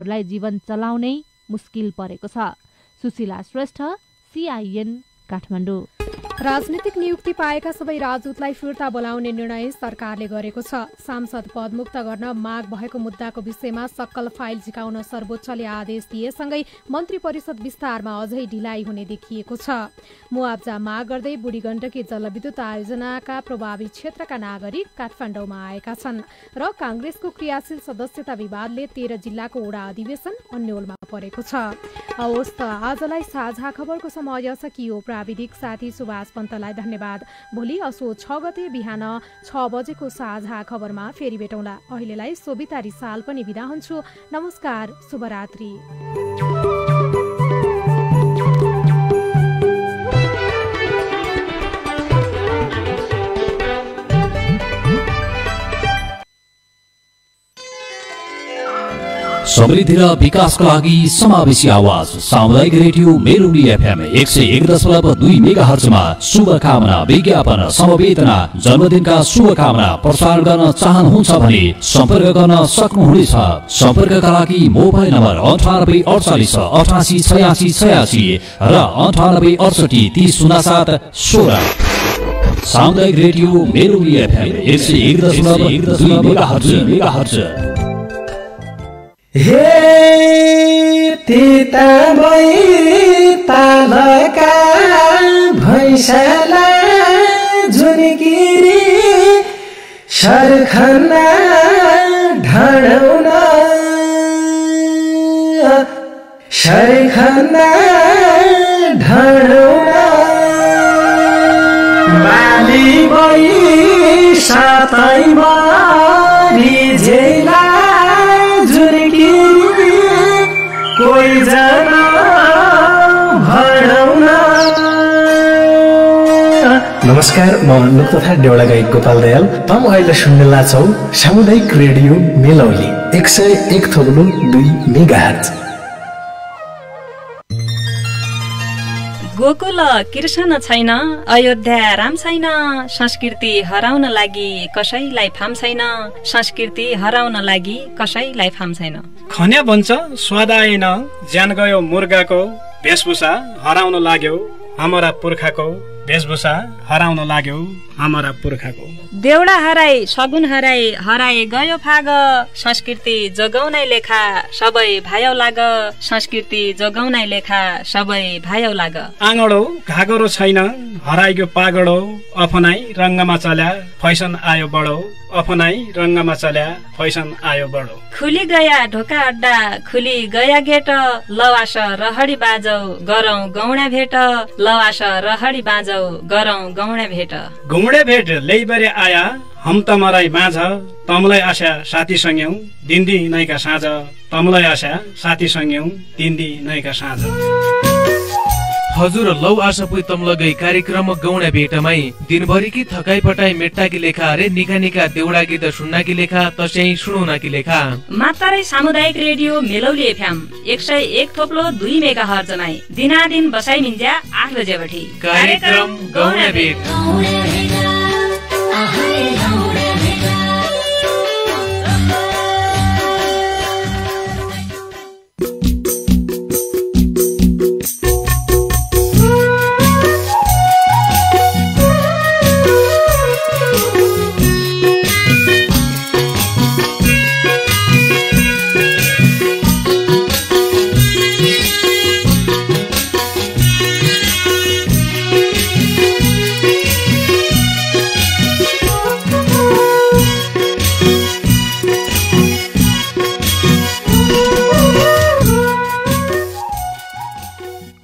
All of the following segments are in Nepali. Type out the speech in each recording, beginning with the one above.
लाई जीवन चलाउनै मुस्किल परेको छ। सुशीला श्रेष्ठ, CIN, काठमाडौँ। राजनीतिक नियुक्ति पाएका सबै राजदूतलाई फिर्ता बोलाउने निर्णय सरकारले गरेको छ। सांसद पद मुक्त गर्न माग भएको मुद्दाको विषयमा सक्कल फाइल झिकाउन सर्वोच्चले आदेश दिएसँगै मन्त्री परिषद विस्तारमा अझै ढिलाइ हुने देखिएको छ। मुआब्जा माग गर्दै बुढीगण्डकी जलविद्युत आयोजनाका प्रभावित क्षेत्रका नागरिक काठमाडौँमा आएका छन् र कांग्रेसको क्रियाशील सदस्यता विवादले 13 जिल्लाको वडा अधिवेशन अन्योलमा परेको छ। हवस् त आजलाई साझा खबरको समय सकियो। प्राविधिक साथी सुभाष पन्तलाई धन्यवाद। भोलि असोज 6 गते बिहान 6 बजेको साझा खबरमा फेरि भेटौँला। अहिलेलाई सोभिता रिसाल पनि बिदा हुन्छु। नमस्कार, शुभरात्रि। समृद्धि र विकासका लागि समावेशी आवाज सामुदायिक रेडियो मेलोडी FM 101.2 मेगाहर्जमा शुभकामना, विज्ञापन, समवेदना, जन्मदिनका शुभकामना प्रसारण गर्न चाहनुहुन्छ भने सम्पर्क गर्न सक्नुहुनेछ। सम्पर्कका लागि मोबाइल नम्बर 98 48 88 86 86 र 98 68 3007 16। सामुदायिक रेडियो मेलोडी FM 101.2 मेगाहर्ज। हे तीतामै तालका भैँसला झुन्किरी शर्खना ढाडौन शर्खना ढाडौन बाली भई सातैमा रिझेला कोही जना भडौन। नमस्कार, म लोकतथा देउडा गायक गोपाल दयाल। तम अहिले सुन्नेला छौ सामुदायिक रेडियो मेलौली 101.2 मेगाहर्ज। गोकुल कृष्ण छैन, अयोध्या राम छैन, संस्कृति हराउन लागि कसैलाई फाम छैन, संस्कृति हराउन लागि कसैलाई फाम छैन। खन्या भन्छ स्वाद आएन, ज्यान गयो मुर्गाको, वेशभूषा हराउन लाग्यो हाम्रा पुर्खाको, वेशभूषा हराउन लाग्यो हाम्रा पुर्खाको। देउडा हराई सगुन हराई, हराए गयो फाग, संस्कृति जोगाउनै लेखा सबै भाइौ लाग, संस्कृति जोगाउनै लेखा सबै भाइौ लाग। आँगडो घागरो छैन, हराइगयो पागडो, अफनाई रङ्गमा चल्या फैसन आयो बडो, अफनाई रङ्गमा चल्या फैसन आयो बडो। खुली गया ढोका अड्डा, खुली गया गेट, लवास रहडी बाजौ गरौँ गौडा भेट, लवास रहडी बाजौ गरौँ गौडा भेट। घुम्डे भेट ल्याइबरे आया हम तमराई माझ, तमलाई आशा साथी सँगौ दिन्दी नैका साँझ, तमलाई आशा साथी सँगौ दिन्दी नैका साँझ। हजुर लौ आशा पुई तम लगै कार्यक्रम गौडा भेटमै दिनभरिकी थकाइ पटाइ मेट्टाकी लेखा रे निका निका देउडा गीत सुन्नाकी लेखा तस्यै सुनाउनाकी लेखा मात्रै सामुदायिक रेडियो मेलौली FM 101.2 मेगाहर्जमै दिनादिन बसाइ मिन्ज्या 8 बजेपछि कार्यक्रम गौडा भेट।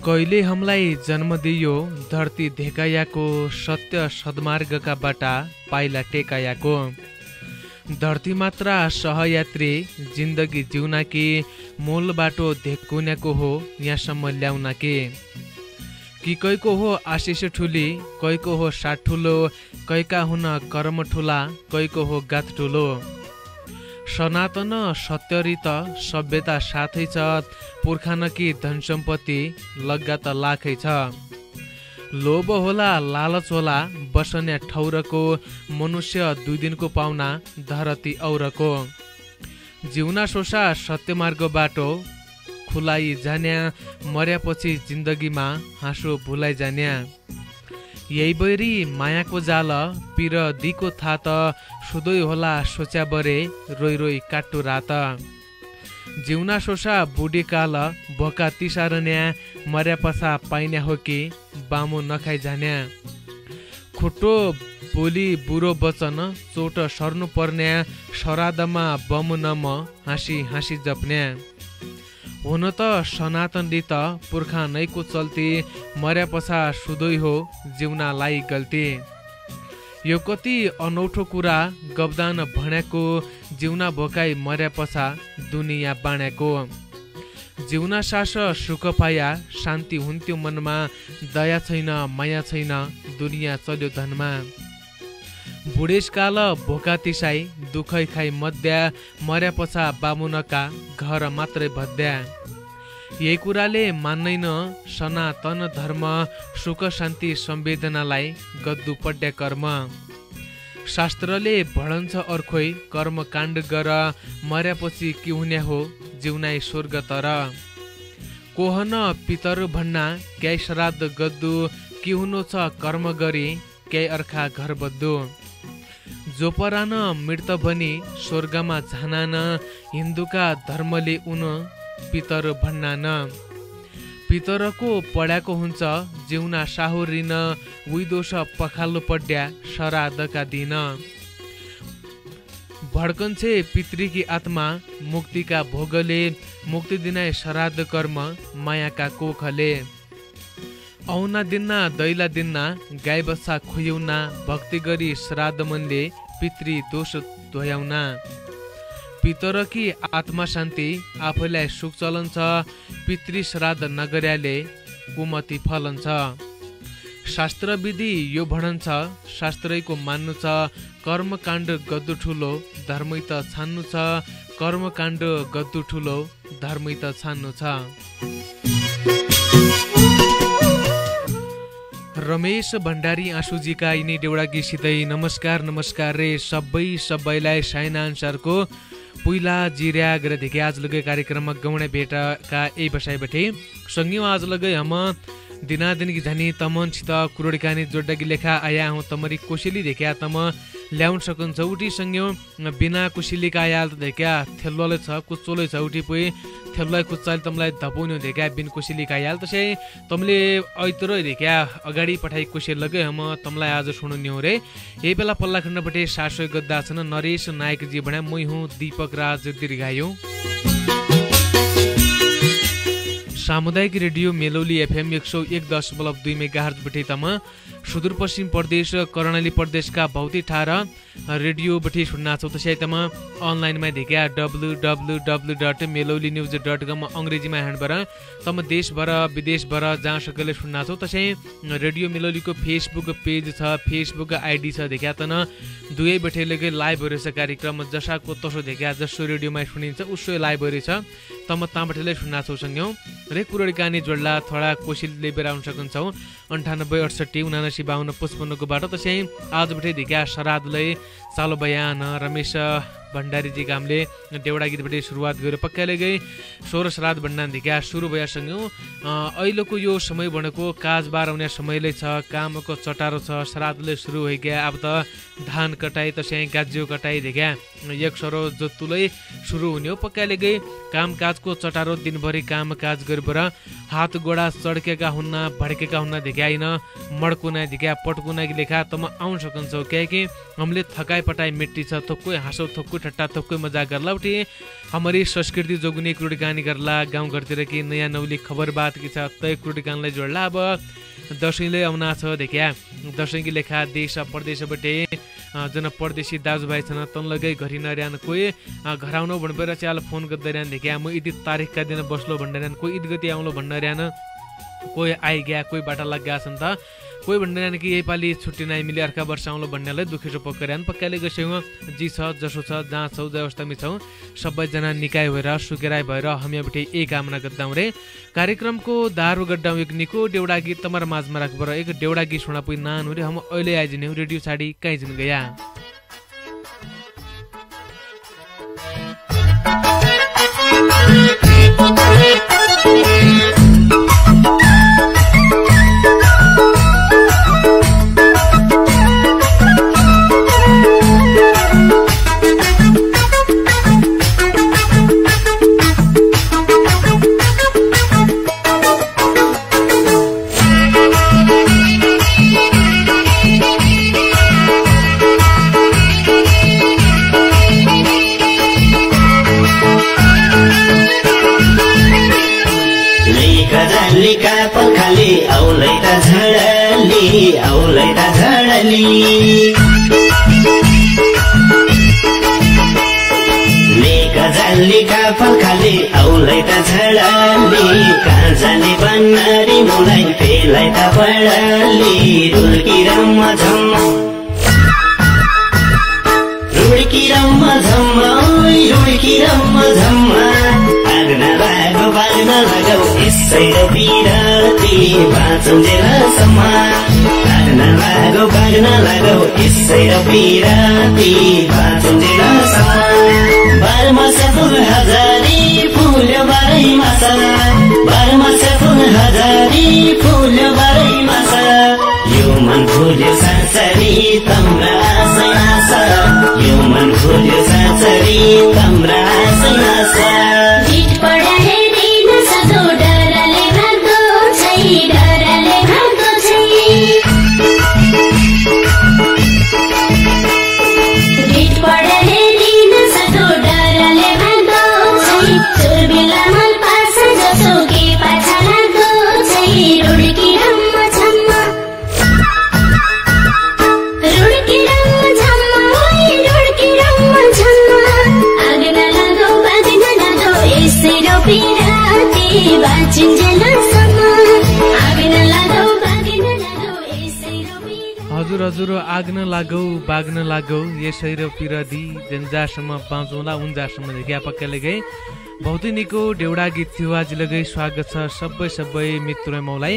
कहिले हमलाई जन्म दियो धरती धेकायाको, सत्य सद्मार्गका बाटा पाइला टेकायाको, धरती मात्र सहयात्री जिन्दगी जिउना कि मूल बाटो धेक्कुन्याको हो यहाँसम्म ल्याउना कि कैको हो आशिष ठुली, कैको हो साथ ठुलो, कैका हुन कर्म ठुला, कैको हो गात ठुलो। सनातन सत्यरित सभ्यता साथै छ, पुर्खानकी धन सम्पत्ति लग्गा त लाखै छ। लोभ होला लालच होला बसन्या ठौरको, मनुष्य 2 दिनको पाउना धरती औरको। जिउना सोसा सत्यमार्ग बाटो खुलाई जान्या मर्यापछि जिन्दगीमा हाँसो भुलाइ जान्या यही बैरी मायाको जाल पिर दिको था त सुधोइ होला सोच्या बरे रोइ रोइ काट्टु रात जिउना सोसा बुढी काल भोका तिसारन्या मर्या पछा पाइन्या हो कि बामो नखाइ जान्या खुट्टो बोली बुढो वचन चोट सर्नु पर्न्या श्राद्धमा बमुनम हाँसी हाँसी जप्न्या हुन त सनातनले त पुर्खा नैको चल्ती मर्या पछा सुधोइ हो जिउनालाई गल्ती यो कति अनौठो कुरा गब्दान भन्याको जिउना भोकाई मर्या पछा दुनियाँ बाँड्याको जिउना सास सुख पाया शान्ति हुन्थ्यो मनमा दया छैन माया छैन दुनियाँ चल्यो धनमा बुढेसकाल भोका तिसाई दुखै खाइ मध्या मर्या पछा बामुनका घर मात्रै भद्या यही कुराले मान्दैन सनातन धर्म सुख शान्ति संवेदनालाई गद्दु पड्या कर्म शास्त्रले भणन्छ अर्खै कर्म काण्ड गर मर्यापछि के हुने हो जिउनाइ स्वर्ग तर कोहन पितर भन्ना क्याइ श्राद्ध गद्दु के हुनु छ कर्म गरी क्याइ अर्खा घर बद्दु जो परान मृत भनी स्वर्गमा झानान हिन्दूका धर्मले उन पितर भन्नान पितरको पढ्याको हुन्छ जिउना साहुरिन उही दोष पखाल्नु पड्या श्राद्धका दिन भड्कन्छे पितृकी आत्मा मुक्तिका भोगले मुक्ति दिनाइ श्राद्ध कर्म मायाका कोखले औना दिन्ना दैला दिन्ना गाई बच्चा खुयौना भक्ति गरी श्राद्ध मनले पितृ दोष धोयाउना पितरकी आत्मा शान्ति आफैलाई सुख चलन्छ पितृ श्राद्ध नगर्याले कुमति फलन्छ शास्त्र विधि यो भणन्छ शास्त्रैको मान्नु छ कर्मकाण्ड गद्दु ठुलो धर्मै त छान्नु छ कर्मकाण्ड गद्दु ठुलो धर्मै त छान्नु छ रमेश भण्डारी आँसुजीका यिनी देउडा गीतसितै नमस्कार रे सबैलाई साइना अनुसारको पुइला जिर्या गर देखे आज लगे कार्यक्रममा गौणे भेटका ए बसाइबटे संगियो आज लगे हम दिनादिन की धनी तमन छित कुरोडीकानी जोड्डगी लेखा आया हूँ तमरी कोशिली देखा तम ल्याउन सकन्छ उठी संगियो बिना कुशिलीका आया त देखा थेल्लोले छ कुचोले छ उठी पुइ थेल्लोलाई कुचाले तमलाई धपाउने देखा बिन कुशिलीका आया तसै तमले ऐतरो देखा अगाडि पठाइ कुशिल लगे हम तमलाई आज सुनुनी हो रे यही बेला पल्ला खण्डपटे शासय गद्दा छन् नरेश नायक जी भने मै हुँ दीपक राज दीर्घायु सामुदायिक रेडियो मेलौली एफएम 101.2 मेगाहर्ज बटे तम सुदूरपश्चिम प्रदेश कर्णाली प्रदेशका भौती ठार रेडियो बटे सुन्ना छौ तसै तम अनलाइन मा देखा www.melolinews.com अंग्रेजीमा ह्यान्डबर तम देशभर विदेशभर जहाँ सकले सुन्ना छौ तसै रेडियो मेलौलीको फेसबुक पेज छ फेसबुक आईडी छ देखा तन दुवै बटे लगे लाइभ भइरहेछ कार्यक्रम जसाको तसो देखा जसो रेडियोमा सुनिन्छ उसो लाइभ भइरहेछ तम ताबटले सुन्ना छौ संग्यौ रे कुरोडीकानी जोड्ला थोडा कोशिलले बेराउन सक्छौ 98 68 79 52 55 को बाटो तसै आजबटे देखा श्राद्धले चालो बयान रमेश भण्डारी जी कामले देउडा गीतबाट सुरुवात गर्यो पक्काले गई सोह्र श्राद्ध भण्डार देखा सुरु भएसँगै अहिलेको यो समय भनेको काजबार आउने समयले छ कामको चटारो छ श्राद्धले सुरु भइगया अब त धान कटाई तसै गाज्यो कटाई देखा एक सरो जोतुलै सुरु हुने हो पक्काले गई कामकाजको चटारो दिनभरि कामकाज गरेर हात गोडा चड्केका हुन्न भड्केका हुन्न देखाइन मड्कुना देखा पटकुना लेखा तम आउन सक्छौ कियाकि हामीले थकाइ पटाइ मिट्टी छ थोक्कै हाँसो थोक्कै ठट्टा थोक्कै मजा गर्ला उठी हमारी संस्कृति जोगुनी कुरोडीकानी गर्ला गाउँ घरतिर कि नयाँ नौली खबर बात की छ तय कुरोडीकानीलाई जोड्ला अब दशैंले आउना छ देखा दशैंकी लेखा देश प्रदेशबाटै जन परदेशी दाजुभाइ छन् तनलगै घरि नर्यान कोही घर आउनु भनेर चाल फोन गर्दैरहन देखा म ईद तारिखका दिन बस्लो भन्दैरहन कोही ईद गति आउलो भन्दैरहन कोही आइग्या कोही बाटा लाग्या छन् त कोही भन्दैरहन कि यही पालि छुट्टी नै मिले अर्का वर्ष आउलो भन्नेलाई दुखेसो पक्कैरहन पक्काले गसेउ जी छ जसो छ जहाँ छौ व्यवस्थामी छौ सबैजना निकाय भएर सुकेराय भएर हामीबाट एक कामना गर्दाउ रे कार्यक्रमको दारु गड्डाउ एक निको देउडा गीत तमर माझमा राखबर एक देउडा गीत सुना पुइ नान रे हम अहिले आइजने रेडियो छाडी काइ जिन गया जालीका पखाली औलै त झडली औलै त झडली लेका जालीका पखाली औलै त झडली कहाँ जाने बनरी मुलाई पेलाई त पडली रुड्की रम्म झम्म रुड्की रम्म झम्म रुड्की रम्म झम्म आग्न लागो बाग्न लगाऊ यसै र पिराती बाँचुन्जेलसम्म आग्न लागो बाग्न लगाऊ यसै र पिराती बाँचुन्जेलसम्म बाह्रमास फुल हजारी फुल्यो बाह्रै मास बाह्रमास फुल हजारी फुल्यो बाह्रै मास यो मन फुल्यो साँचरी तम्रा आशा आशा यो मन फुल्यो साँचरी तम्रा आशा आशा ढिट पडा हेरिन सधो डरले भाग्दो छै डरले भाग्दो छै ढिट पडा हेरिन सधो डरले भाग्दो छै चोरबिला मन पास जसो के पाछा लाग्दो छै रुड्की रम्म झम्म रुड्की रम्म झम्म रुड्की रम्म झम्म आग्न लागो बाग्न लागो यसै र पिराती बाँचुन्जेलसम्म आग्न लागो बाग्न लागो यसै र पिराती हजुर आग्न लागौ बाग्न लागौ यसै र पिरदी जन्जासम्म बाँचौँला उन्जासम्म देखि पक्काले गए बहुतै निको डेउडा गीत थियो आज लगै स्वागत छ सबै मित्र मौलाई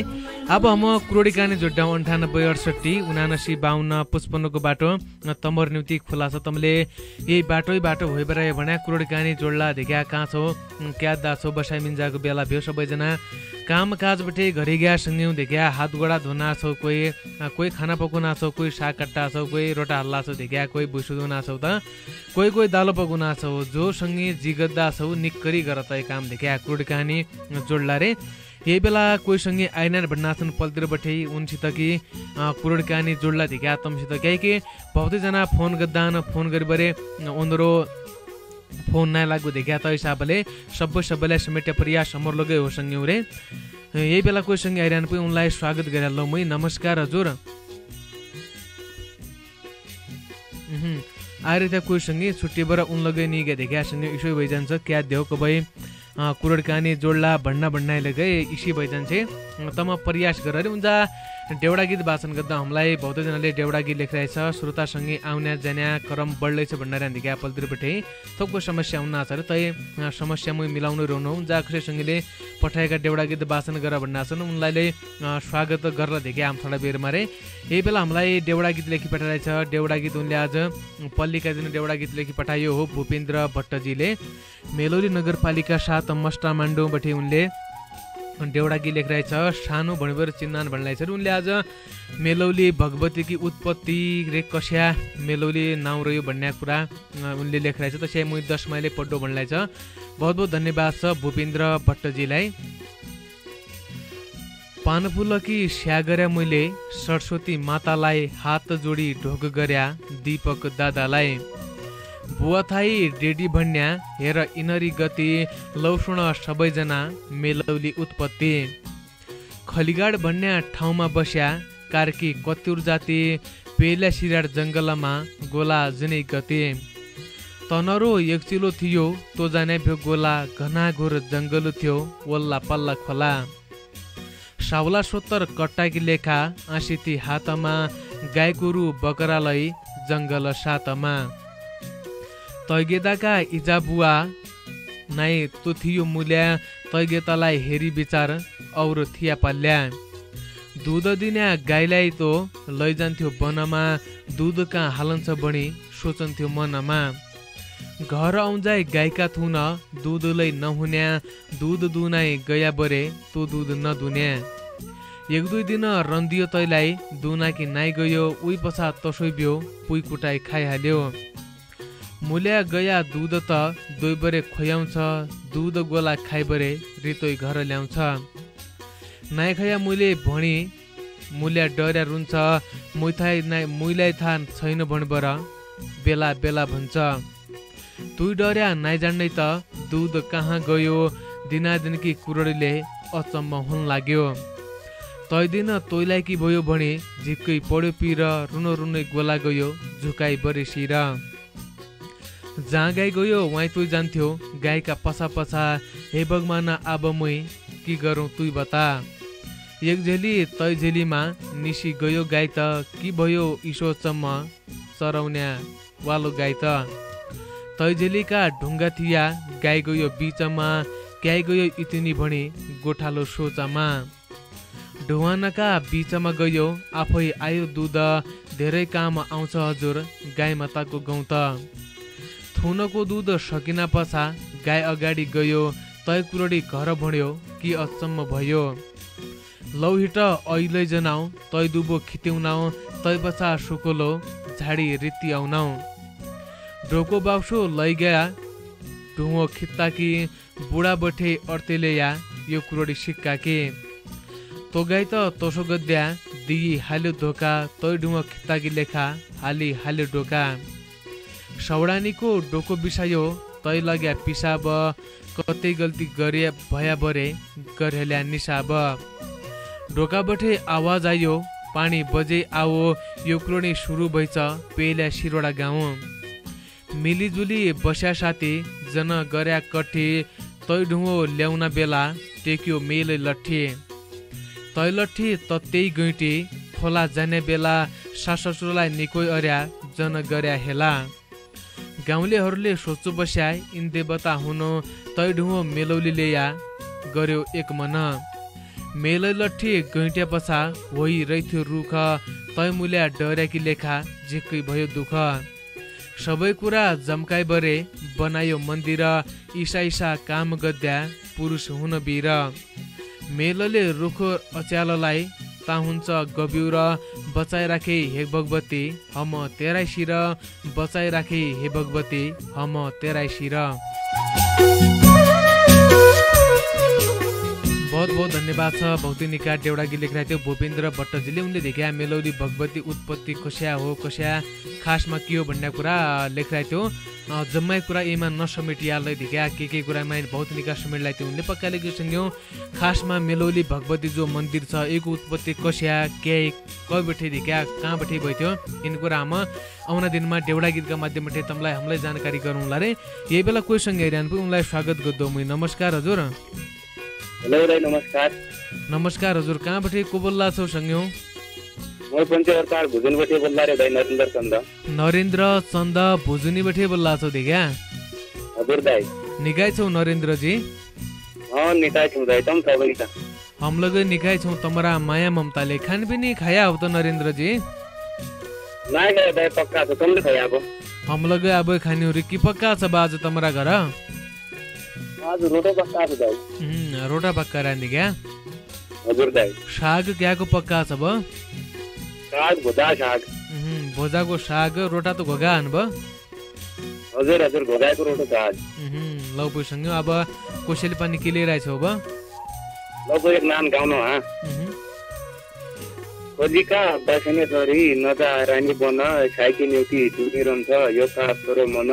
अब हम क्रोडिकाने जोड्डाउँ 9868 7952 55 को बाटो तमर निउति खुला छ तमले यही बाटो होइबर भन्या क्रोडिकाने जोड्ला देखा कहाँ छौ क्या दाछो बसाइ मिन्जाको बेला भ्यो सबैजना काम काजबटे घरि गया संग्यौ देखा हात गोडा धुना छौ कोही खाना पकाउना छौ कोही साग काट्टा छौ कोही रोटा हल्ला छौ देखा कोही भुसु धुना छौ त कोही दालो पकाउना छौ जो सँगै जिगद्दा छौ निक्करी गर त काम देखा क्रोडिकाने जोड्ला रे यही बेला कोही सँगै आइनार भन्नाछन् पल्तिर बठे उनसित कि क्रोडिकाने जोड्ला देखा तमसित के बहुतैजना फोन गद्दान फोन गरिबरे उनीहरू फोन नै लाग्यो देखा त हिसाबले सबैलाई समेट्या प्रयास हमर लगे हो संग्यौ रे यही बेला कोही सँगै आइरहनु पनि उनलाई स्वागत गरिहाल्नु मै नमस्कार हजुर आएर त्यहाँ कोही सँगै छुट्टीबाट उन लगे निगे देखा सँगै इसो भइजान्छ क्या देउको भए क्रोडिकाने जोड्ला भन्ना लगे इसी भइजान्छ तम प्रयास गरेर उन्जा डेउडा गीत वाचन गर्दा हामीलाई बहुतैजनाले डेउडा गीत लेखिरहेछ श्रोतासँगै आउन्या जान्या क्रम बढ्दैछ भनेर देखा पल्तिरपट्टि थोकको समस्या हुन आछ रे तै समस्या मै मिलाउनु रहनु जा कसैसँगैले पठाएका डेउडा गीत वाचन गर भन्ना छन् उनलाई स्वागत गरेर देखा आम थोडा बेरमा रे यही बेला हामीलाई डेउडा गीत लेखि पठाइरहेछ डेउडा गीत उनले आज पल्लीका दिन डेउडा गीत लेखि पठायो हो भूपेन्द्र भट्टजीले मेलौली नगरपालिका 7 मस्टामाण्डोबाट उनले डेउडा गीत लेखिरहेछ सानो भनेर चिन्नान भन्दैछ उनले आज मेलौली भगवतीकी उत्पत्ति रे कस्या मेलौली नाउँ रह्यो भन्ने कुरा उनले लेखिरहेछ त्यसै म 10 माइले पढ्दो भन्दैछ बहुत धन्यवाद छ भूपेन्द्र भट्टजीलाई पानफुलकी स्यागर्या मैले सरस्वती मातालाई हात जोडी ढोक गर्या दीपक दादालाई बुवा थाई डेडी भन्या हेर इनरी गति लौसुण सबैजना मेलौली उत्पत्ति खलिगाड भन्या ठाउँमा बस्या कार्की कत्युर जाति पेल्या सिराड जङ्गलमा गोला जुनै गति तनरो एकचिलो थियो तो जाने भ्यो गोला घना घोर जङ्गल थियो वल्ला पल्ला खोला साउला 70 कट्टाकी लेखा आँसिती हातमा गाईगोरु बकरालाई जङ्गल सातमा तैगेदाका इजाबुवा नाइ तो थियो मूल्या तैगेतालाई हेरी विचार और थिया पाल्या दूध दिन्या गाईलाई तो लैजान्थ्यो वनमा दूध कहाँ हालन्छ बढी सोचन्थ्यो मनमा घर आउँजाई गाईका थुन दूधलै नहुन्या दूध दुनाइ गया बरे तो दूध नदुन्या 1-2 दिन रन्दियो तैलाई दुना कि नाइ गयो उही पछा तसोइ बियो पुइ कुटाइ खाइहाल्यो मुल्या गया दूध त दोइबरे खोयाउँछ दूध गोला खाइबरे रितोइ घर ल्याउँछ नाइ खया मुले भणी मुल्या डर्या रुन्छ मुइलाई थाहा छैन भणबर बेला बेला भन्छ तुइ डर्या नाइ जान्नै त दूध कहाँ गयो दिनादिनकी कुरडीले अचम्म हुन लाग्यो। तै दिन तोइलाई कि भयो भने झिक्कै पढ्यो पिर रुनो रुनै गोला गयो झुकाई बरेसिर। जहाँ गाई गयो वहीँ तुई जान्थ्यो गाईका पछा पछा हे भगवान अब मै कि गरौँ तुई बता। एक झेली तै झेलीमा निसी गयो गाई त कि भयो ईशोचम्म चराउन्या वालो गाई त। तै झेलीका ढुङ्गा थिया गाई गयो बिचमा गाई गयो इतिनी भनी गोठालो सोचामा। ढुवानका बिचमा गयो आफै आयो दुध धेरै काम आउँछ हजुर गाई माताको गौँ त। थुनको दुध सकिना पछा गाई अगाडि गयो तै कुरोडी घर भण्यो कि अचम्म भयो। लौ हिट अहिले जनाऊ तै दुबो खित्यौनाऊ तै पछा सुकोलो झाडी रित्ती आउनाऊ। ढोको बाउसो लैगया ढुङ्गो खित्ता कि बुढा बठे अर्तेले या यो कुरोडी सिक्का के। तो गाई त तोसो गद्या दिई हाल्यो धोका तै ढुङ्गो खित्ता कि लेखा हाली हाल्यो ढोका। सौडानीको डोको बिसायो तै लग्या पिसाब कतै गल्ती गरे भया बरे गरेल्या निसाब। ढोकाबठे आवाज आयो पानी बजे आओ यो क्रोणी सुरु भइछ पेल्या शिरोडा गाउँ। मिलिजुली बस्या साथी जन गर्या कठी तै ढुङ्गो ल्याउन बेला टेक्यो मेलै लट्ठी। तै लट्ठी त त्यही गैँटी खोला जाने बेला साससुरलाई निकोइ अर्या जन गर्या हेला। गाउँलेहरूले सोच्नु बस्या इन देवता हुनु तै ढुङ्गो मेलौली ल्याया गर्यो एक मन। मेलै लट्ठी गैँट्या पछा होइ रैथ्यो रुख तै मुल्या डर्याकी लेखा झिक्कै भयो दुःख। सबै कुरा जम्काइ बरे बनायो मन्दिर ईसा ईसा काम गद्या पुरुष हुन वीर। मेलले रुखो अच्याललाई ता हुन्छ गब्युर बचाइ राखे हे भगवती हम तेराई शिर बचाइ राखे हे भगवती हम तेराई शिर। बहुत बहुत धन्यवाद छ भौतिनिका डेउडागी लेखिरहेको थियो भूपेन्द्र भट्टजीले। उनले देखा मेलौली भगवती उत्पत्ति कस्या हो कस्या खासमा के हो भन्ने कुरा लेखिरहेको थियो। जम्मै कुरा यहीमा नसमेटिहाल्दै देखा के कुरामा भौतिनिका समेटलाई थियो उनले पक्का लेखिसक्यो। खासमा मेलौली भगवती जो मन्दिर छ एको उत्पत्ति कस्या के कय बैठे देखा कहाँ बैठे भयो इन कुरा हम आउना दिनमा डेउडा गीतका माध्यमबाट तमलाई हामीलाई जानकारी गरौँला रे। यही बेला कोही सँग हेरिरहनु पो उनलाई स्वागत गर्दो म। नमस्कार हजुर। हेलो दाइ नमस्कार। नमस्कार हजुर कहाँबाट को बोल्ला छौ सँगै? म पञ्चवर्तार भुजुनीबाट बोल्ला रे दाइ नरेन्द्र चन्द। नरेन्द्र चन्द भुजुनीबाट बोल्ला छौ देखा? हजुर दाइ। निकाय छौ नरेन्द्र जी? हां निकाय छौ दाइ तम सबै त। हम लोग निकाय छौ तमरा माया ममताले खान पनि खाया हो त नरेन्द्र जी? नाइ गए दाइ पक्का छ तुमले खाया अब। हम लोग अब खानी रे की पक्का छ बाज तमरा घर? आज रोटा पक्का छ दाइ। रोटा पक्का रानी क्या? हजुर दाइ। साग क्याको पक्का छ ब? साग भोजा साग। भोजाको साग रोटा त घोगा हान ब? हजुर हजुर घोगाको रोटा छ आज। लौ पुसँग अब कोसेली पानी के लिइरहेछौ ब? लौ को एक नाम गाउनु हा। खोजीका बसने छोरी नजा रानी बन साइकी नेउती दुनिरन्छ यो साथ तोरो मन।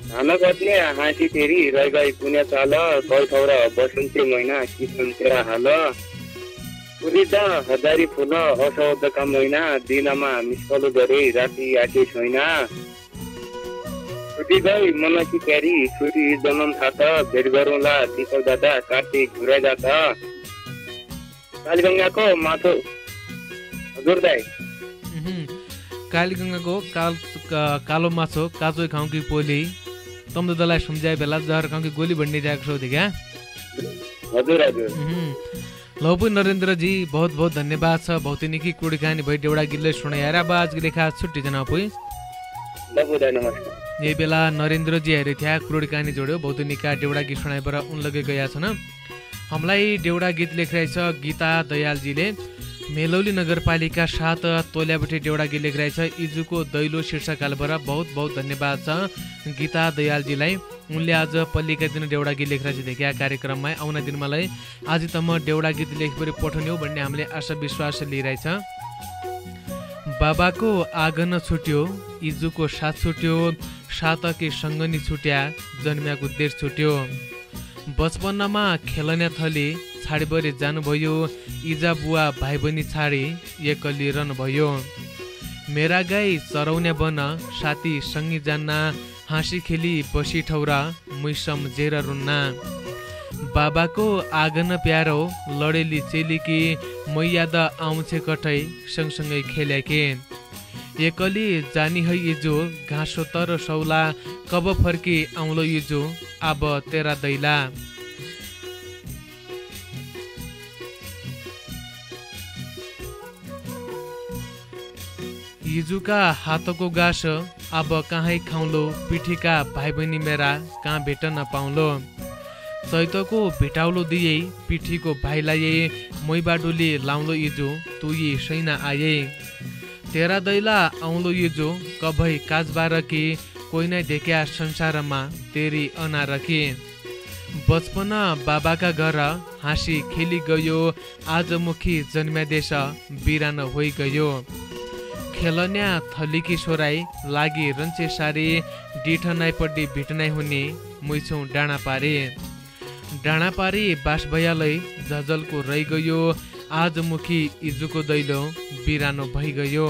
हान कत्ने हाँसी तेरी रह गई पुण्य चाल कल ठौर बसन्ती महिना किसन तेरा हाल। पुरिदा हजारी फुल असौदका महिना दिनमा मिस्कलो गरे राति आके छैन। छुटी गई मनकी क्यारी छुटी जन्म थात भेट गरौँला दीपक दादा कार्तिक घुराइ जात। कालीगङ्गाको माथो हजुर दाइ। कालीगङ्गाको कालो माछो काचो खाउँ कि पोली तम दलाई सम्झाए बेला जहर खाउँ कि गोली भन्ने जाएको छौ देखा? हजुर हजुर। लौ पनि नरेन्द्र जी बहुत बहुत धन्यवाद छ भौतिनिकी कुडी कहानी भई डेउडा गिल्ले सुनाएर अब आज लेखा छुट्टी जना पुई। नमस्कार। यही बेला नरेन्द्र जी हेरे थिया कुडी कहानी जोड्यो भौतिनिका डेउडा गीत सुनाएर उन लगे गया छन्। हामीलाई डेउडा गीत लेखिरहेछ गीता दयालजीले। मेलौली नगरपालिका 7 तोल्याबाट डेउडा गीत लेखिरहेछ इजुको दैलो शीर्षकालबाट बहुत बहुत धन्यवाद छ गीता दयालजीलाई। उनले आज पल्लीका दिन डेउडा गीत लेखिरहेछ देखिया कार्यक्रममा आउन दिन मलाई आज त म डेउडा गीत लेखिपरि पठाउने हो भन्ने हामीले आशा विश्वास लिइरहेछ। बाबाको आगन छुट्यो इजुको साथ छुट्यो सातके सङ्गनी छुट्या जन्म्याको देश छुट्यो। बचपनमा खेलने थली छाडीबरी जानुभयो, इजा बुवा भाइ बहिनी छाडी एक्लै रहनुभयो। मेरा गाई चराउने बन साथी सँगी जान्न, हाँसी खेली बसी ठौरा मुई सम्झेर रुन्ना। बाबाको आँगन प्यारो लडेली चेलीकी, मै याद आउँछ कठै सँगसँगै खेल्याके। एकली जानी है इजो घाँसो तर सौला, कब फर्की आउँलो इजो अब तेरा दैला। इजुका हातको गाँस अब कहाँ खाउँलो, पिठीका भाइ बहिनी मेरा कहाँ भेट नपाउँलो। चैतको भेटाउलो दिए पिठीको भाइलाई, मै बाडुली लाउँलो इजो तुई सैना आए। तेरा दैला आउँलो इजो कभै काजबार कि, कोही नै देख्या संसारमा तेरी अनार कि। बचपन बाबाका घर हाँसी खेली गयो, आज मुखी जन्म्या देश बिरान होइ गयो। खेलन्या थलीकी सोराई लागि रन्चे सारी, डिठनाइ पड्डी भिटनाइ हुने मुइछौँ डाँडा पारे। डाँडा पारी बास भयालै झजलको रहि गयो, आज मुखी इजुको दैलो बिरानो भइगयो।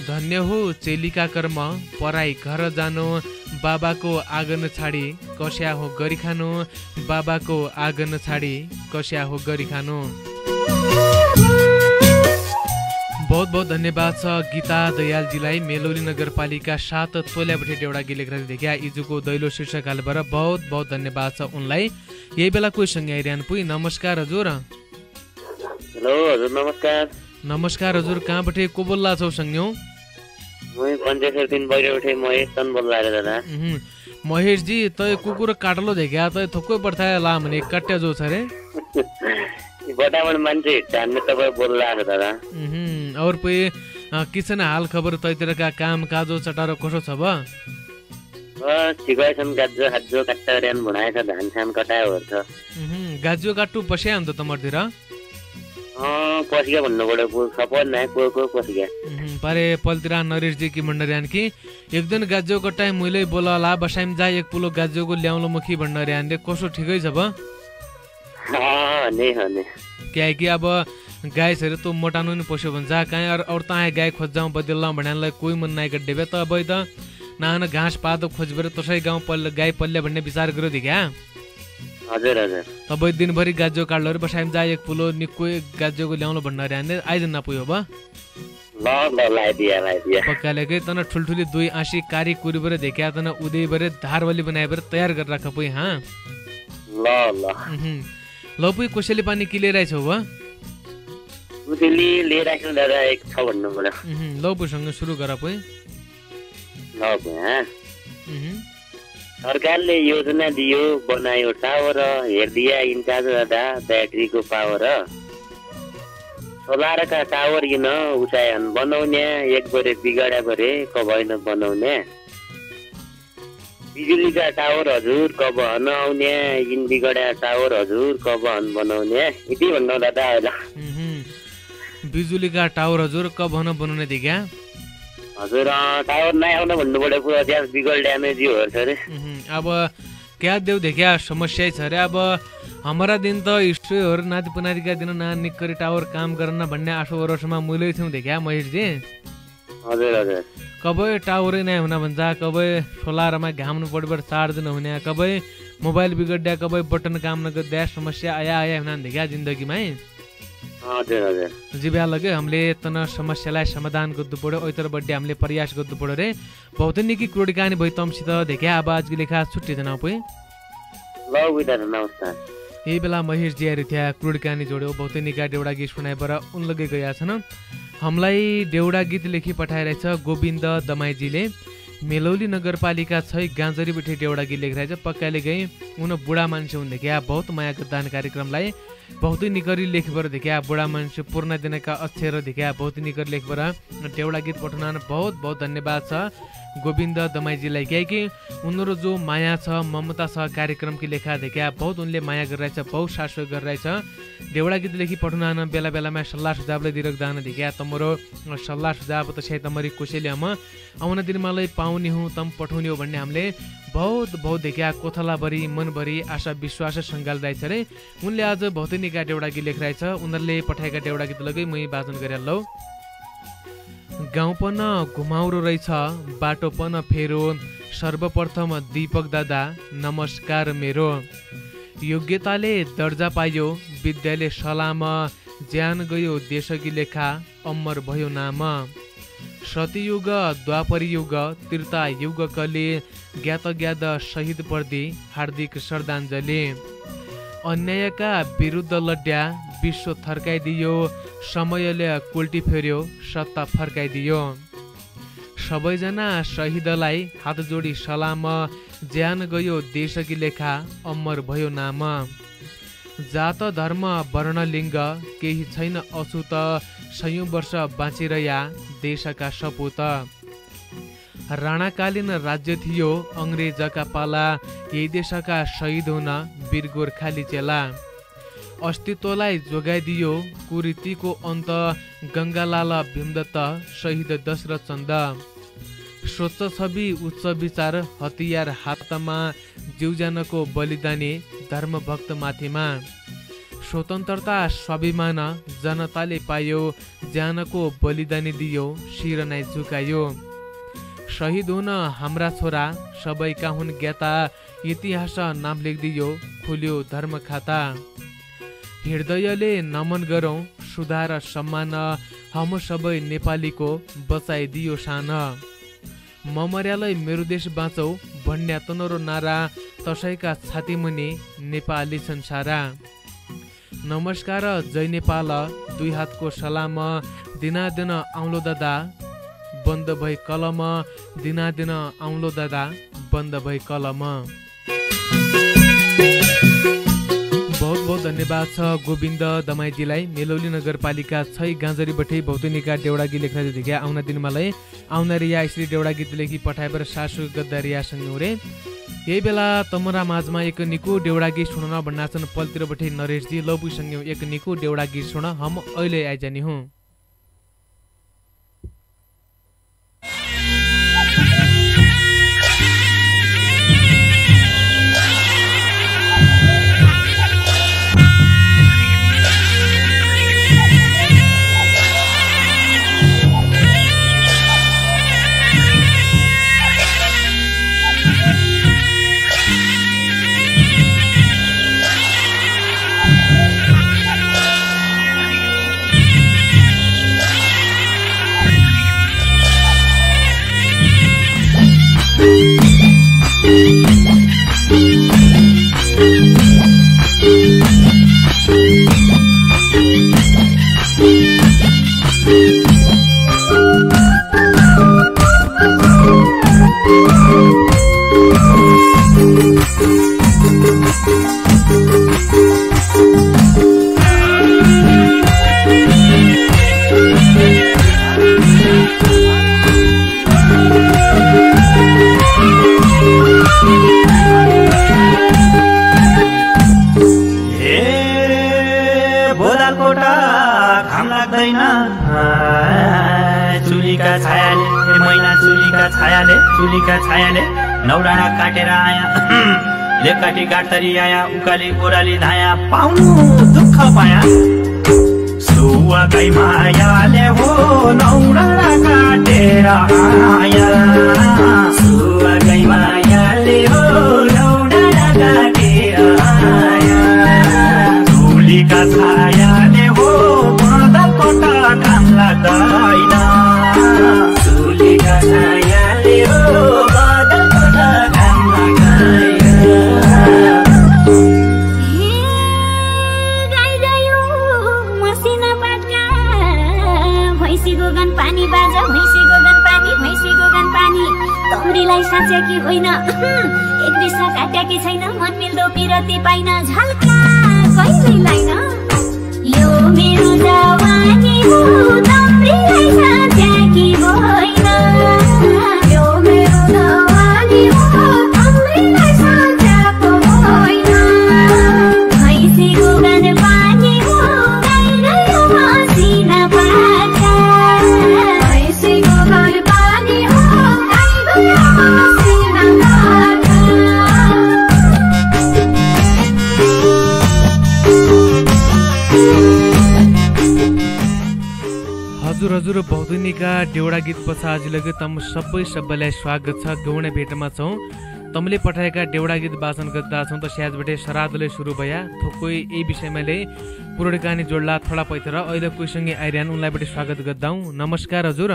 धन्य हो चेलीका कर्म पराई घर जानु, बाबाको आँगन छाडी कस्या हो गरी खानु, बाबाको आँगन छाडी कस्या हो गरी खानु। बहुत बहुत धन्यवाद छ गीता दयालजीलाई। मेलौली नगरपालिका 7 तोल्याबटे एउटा गीत लेखेर देखिया इजुको दैलो शीर्षक हालेर बहुत बहुत धन्यवाद छ उनलाई। यही बेला कोही सँगै आइरहनु पुई। नमस्कार हजुर। हेलो हजुर नमस्कार। नमस्कार हजुर, कहाँबटे को बोल्ला छौ सँगौ? म पञ्चेश्वर 3 बजेबटे महेश तन बोल्ला रे दादा। महेश जी तय कुकुर काटलो देखिया तय थोक्कै पर्थाय ला भने काट्या जो छ रे। बटामण मान्छे जान्ने तपाईँ बोल्ला रे दादा। और पे किसन हाल खबर तैतिरका काम काजो चटारो कसो छ बा? ठिकै छन्, गाजो हाजो काट्टा रेन भुणाएछ, धान छान कटायो भन्छ। गाजो काट्टु पस्या अन्त तमरतिर? पसिया भन्नु पड्यो, सपोर्ट नाइ को पसिया। पारे पलतिर नरेश जी की भण्डर्यान कि एक दिन गाजो कटाइ मुइलै बोलाला बसाइम जा एक पुलो गाजोको ल्याउलो मुखी भण्डर्यानले कसो ठिकै छ बा? क्या कि अब गाई छ तो मोटानु नि पस्यो भन्छ कहाँ और त गाई खोज्जाउँ बदल्ला भन्यानलाई कोही मन नाइ गड्डेबे त अब त नान घाँस पातो खोजबेर तसै गाउँ पल्ले गाई पल्ले भन्ने विचार गर्यो दिख्या। हजुर हजुर। तब दिनभरि गाजो काट्लो रे बसाइम जा एक पुलो निक्को गाजोको ल्याउलो भन्नारे हान्ने आइजन नपुयो बा। ल लाइदिया पक्काले के तना ठुलठुली दुई आँसी कारी कुरीबेर देख्या तना उदयबेर धारवाली बनाएबेर तयार गरेर राख पुई। हाँ ल पुई कोसेली पानी किले राइछौ बा? उदली ले राख्नु दादा एक छ भन्नु पर्यो। ल पुसँग सुरु गर पुई। ल सरकारले योजना दियो, बनायो टावर, हेर्दिया इन्चार्ज दादा ब्याट्रीको पावर। सोलरका टावर किन उचायन बनाउने, एक बरे बिगाडा बरे कभइन बनाउने। बिजुलीका टावर हजुर कब हन आउने, इन बिगडा टावर हजुर कब हन बनाउने। यति भन्नु दादा होला। बिजुलीका टावर हजुर कब हन बनाउने दिख्या? हजुर टावर नै आउन भन्नु पर्यो, पुरा त्यहाँ बिगल ड्यामेज हो अरे। अब क्या देऊ देख्या समस्या छ रे। अब हमारा दिन त स्टोर नाति पुनारीका दिन ना निक्करी टावर काम गर्न भन्ने 8 वर्षमा मुलै थियौ देख्या महेश जी। हजुर हजुर। कबै टावरै नै हुन भन्छ, कबै सोलरमा घाम्नु पड्बर चार्ज नहुने, कबै मोबाइल बिगड्या, कबै बटन काम नगर्दा समस्या आया हुन देख्या जिन्दगीमै। हजुर हजुर। जिब्या लगे हामीले तना समस्यालाई समाधान गर्नु पर्यो, ओइतर बड्डे हामीले प्रयास गर्नु पर्यो रे। बहुत निकी क्रोडी कहानी भइ तमसित देख्या। अब आजको लेखा छुट्टी जना पुई। ल उदा नमस्कार। यही बेला महेश जी आएर थिया क्रोडी कहानी जोड्यो, बहुत निका देउडा गीत सुनाइबर उन लगे गया छन्। हामीलाई देउडा गीत लेखी पठाइरहेछ गोविन्द दमाईजीले। मेलौली नगरपालिका 6 गाँजरी बिठे देउडा गीत लेखिरहेछ। पक्काले गई उन बुढा मान्छे हुन् देख्या, बहुत माया गद्दान कार्यक्रमलाई बहुत निकरी लेखबर देख्या। बुढा मान्छे पूर्ण दिनका अक्षर देख्या, बहुत निकरी लेखबर देउडा गीत पठाउन बहुत बहुत धन्यवाद छ गोविन्द दमाईजीलाई। कि उनीहरू जो माया छ ममता छ कार्यक्रमकी लेखा देख्या, बहुत उनले माया गरिरहेछ, बहुत सासो गरिरहेछ। देउडा गीत लेखी पठाउन बेला बेलामा सल्लाह सुझावलाई दिइरहन देख्या। तमरो सल्लाह सुझाव त सायद तमरी कोसेली हम आउन दिनमालाई पाउने हुँ तम पठाउने हो भन्ने हामीले बहुत बहुत देखा कोथलाभरि मनभरि आशा विश्वास सङ्गाल रहेछ रे उनले आज भौतिनीका देउडा गीत लेखिरहेछ उनीहरूले पठाएका देउडा गीत लगै मै वाचन गरिहालौ गाउँ पन घुमाउरो रहेछ बाटो पन फेरो सर्वप्रथम दीपक दादा नमस्कार मेरो योग्यताले दर्जा पायो विद्याले सलाम ज्यान गयो देशकी लेखा अमर भयो नाम सतयुग द्वापर युग त्रेता युग कले ज्ञात ज्ञात शहीद पर्दी हार्दिक श्रद्धाञ्जली अन्यायका विरुद्ध लड्या विश्व थर्काइदियो समयले कोल्टी फेर्यो सत्ता फर्काइदियो सबैजना शहीदलाई हात जोडी सलाम ज्यान गयो देशकी लेखा अमर भयो नाम जात धर्म वर्ण लिङ्ग केही छैन अछुत सयौं वर्ष बाँचिरह्या देशका सपूत राणाकालीन राज्य थियो अङ्ग्रेजका पाला यही देशका शहीद हुन वीर गोर्खाली चेला अस्तित्वलाई जोगाइदियो कुरीतिको अन्त गङ्गालाल भीमदत्त शहीद दशरथ चन्द स्वच्छ छवि उच्च विचार हतियार हातमा जीवजनको बलिदानी धर्मभक्त माथिमा स्वतन्त्रता स्वाभिमान जनताले पायो ज्यानको बलिदानी दियो शिर नै झुकायो शहीद हुन हाम्रा छोरा सबैका हुन् ज्ञाता इतिहास नाम लेखिदियो खुल्यो धर्म खाता हृदयले नमन गरौँ सुधार सम्मान हम सबै नेपालीको बचाइदियो शान ममर्यालै मेरो देश बाँचौ भन्ने तनरो नारा तसैका छातीमुनि नेपाली संसारा नमस्कार जय नेपाल दुई हातको सलाम दिनादिन आउलो दादा बन्द भई कलम दिनादिन आउलो दादा बन्द भई कलम बहुत बहुत धन्यवाद छ गोविन्द दमाईजीलाई मेलौली नगरपालिका 6 गाँजरीबाटै भौतिनीका देउडा गीत लेख्न देखिया आउन दिनमालाई आउन रिया यसरी देउडा गीत लेखी पठाएर सासु गद्दारिया संगुरे यही बेला तमरा माझमा एक निको देउडा गीत सुन्न भन्नाछन् पलतिरबाटै नरेशजी लौपु संगे एक निको देउडा गीत सुन हम अहिले आइजानी हूँ चुलीका छायाले नौडाँडा काटेर आया लेकाटी गाडतरी आया उकाली ओराली धाया पाउनु दुःख पाया सुवा गई मायाले हो नौडाँडा काटेर आया सुवा गई मायाले हो नौडाँडा काटेर आया चुलीका छायाले हो बदलकोटा काम लाग्दैन चुलीका छायाले हो बदलकोटा काम लाग्दैन गाई गयो मसिना पाटका भैँसी गोगन पानी बाजा भैँसी गोगन पानी तौरीलाई साँचे कि होइन एक दिशा काट्याकी छैन मन मिल्दो पिरती पाइन झल्का कहिल्यै लाइन यो मेरो जवानी हो तौरीलाई साँचे कि होइन यो मेरो जवानी हो तौरीलाई साँचेको होइन भैँसी गोगन पानी हो गाई गयो मसिना पाटका भैँसी गोगन पानी हो गाई गयो मसिना पाटका हजुर बहुदिनीका देउडा गीत पछाजिलको तम सबैलाई स्वागत छ। गौणे भेटमा छौँ। तमले पठाएका देउडा गीत वाचन गर्दा छौँ त स्याजबटे श्राद्धले सुरु भया थोकै यही विषयमाले पुरोडकानी जोडला थोडा पैथर अहिले कोहीसँगै आइरहन उनलाईबाट स्वागत गर्दाऊ। नमस्कार हजुर।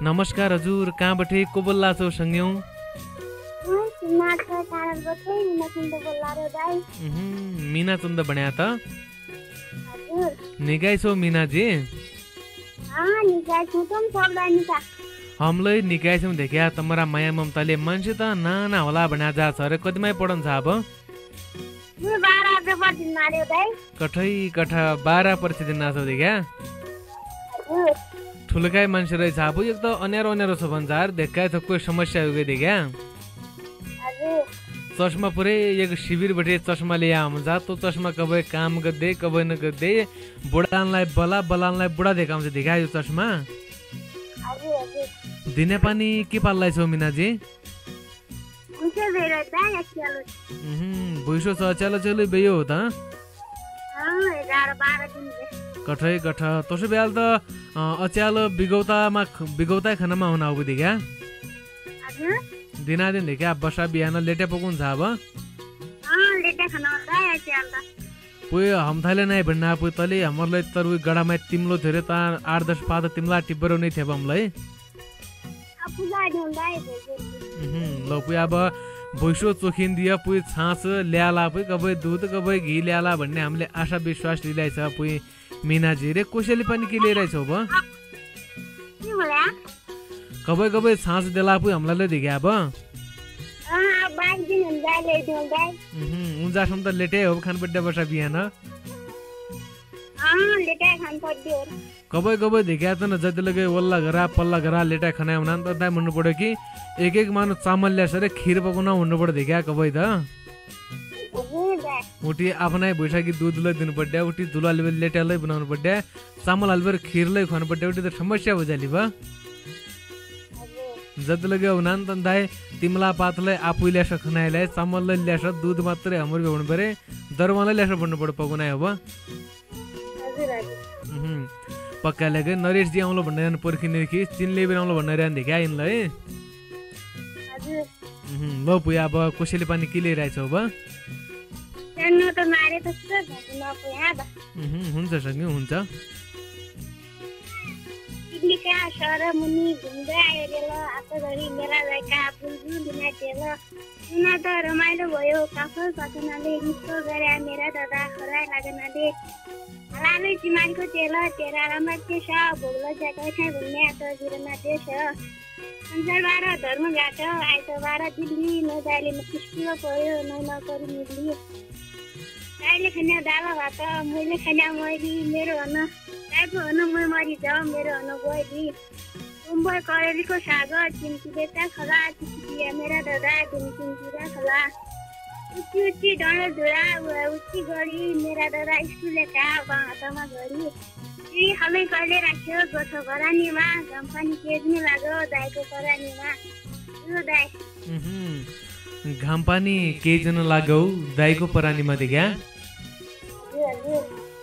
नमस्कार हजुर। कहाँबाटै को बोल्ला छौ सँगौ? मीना चन्द भन्या त निगाई छौ मीनाजी? हमलाई निकाय छौँ देखिया तमरा माया ममताले मान्छे त नाना होला भन्या जा छ अरे कतिमै पढन छ अब? कठै कठा 12 परीक्षा दिन नाछौ देखिया? ठुलकाई मान्छे रहेछ अब एक त अनेरो अनेरो छ भन्छ देखाए त कोही समस्या हो गई देखिया? चस्मा पुरै एक शिविरबाट चस्मा लिया हुन्छ तो चस्मा कबै काम गर्दै कबै नगर्दै बुढानलाई बलानलाई बुढा देखाउँछ देखायो चस्मा। दिने पानी के पाल्लाई छौ मिनाजी? भुइसो छ चलो चलो बेयो हो त? कठै कठ तसो बेल त अच्यालो बिगौता खानामा हुन आउ देखिया? दिनादिन देखिया बसा बिहान लेटे पकाउँछ अब? पुई हमथाले नै भन्ना पुई तले हमरले तरु गडामा तिम्रो धेरै त 8-10 पात तिमला टिब्बरो नै थियो हमलाई। ल पुई अब भुइसो चोखिन दिया पुई छाँच ल्याला पुई कबै दुध कबै घी ल्याला भन्ने हामीले आशा विश्वास लिइरहेछ पुई मिनाजी रे। कोसेली पनि के लिइरहेछौ अब? कबै कबै छाँच देला पुई हमलाई देखिया अब? उन्जासम्म त लेटे हो खान पड्या बसा बिहान? कबै कबै देखिया त न जति लगे वल्ला घरा पल्ला घरा लेटा खाना हुना त दाइ भन्नु पर्यो कि एक मानु चामल ल्यास रे खिर पकाउन हुनु पर्यो देखिया कबै त? उठी आफ्नै भइसकि दुधलाई दिनु पर्या उठी धुला लेटालाई बनाउनु पर्या चामल हालेर खिरलाई खुवाउनु पर्या उठी त समस्या बुझाली भयो। जति लगे हुना त दाइ तिमला पातलाई आफू ल्यास खनाइलाई चामललाई ल्यास दुध मात्रै हाम्रो हुनु पऱ्यो दरवालाई ल्यास भन्नु पर्यो पकाउनाइ अब? पक्का लगे नरेशजी आउलो भनेर पर्खिने कि चिनले पनि आउलो भनेर देखिया यिनलाई? ल पुया अब कसैले पनि के लिइरहेछौ अब? हुन्छ सँगै हुन्छ। रमाइलो भयो काफल पतनाले निस्को गरे मेरा दादा खराइ लागनाले लालु चिमानको तेल तेरा रामके सा भोगलो जाको छ भन्ने त जिरमा देश संसारबार धर्म गाट आइतबार दिल्ली नजाले मुस्किल पर्यो नकरी मिल्ली काइले खाने दावा भात मैले खाने मैले मेरो हन काइको हन म मरि जाऊ मेरो हन गइदी मुम्बई करेलीको साग चिम्चिलेटा खला चिचिया मेरा दादा चिम्चिरा खला उच्ची डाँडो धुरा उच्ची गरी मेरा दादा स्कुलका बाटोमा गरी यी हमै कहिले राख्यो गोठो घरानीमा घामपानी केज्ने लाग्यो दाइको करानीमा यो दाइ घामपानी केजन लाग्यो दाइको परानीमा देखिया?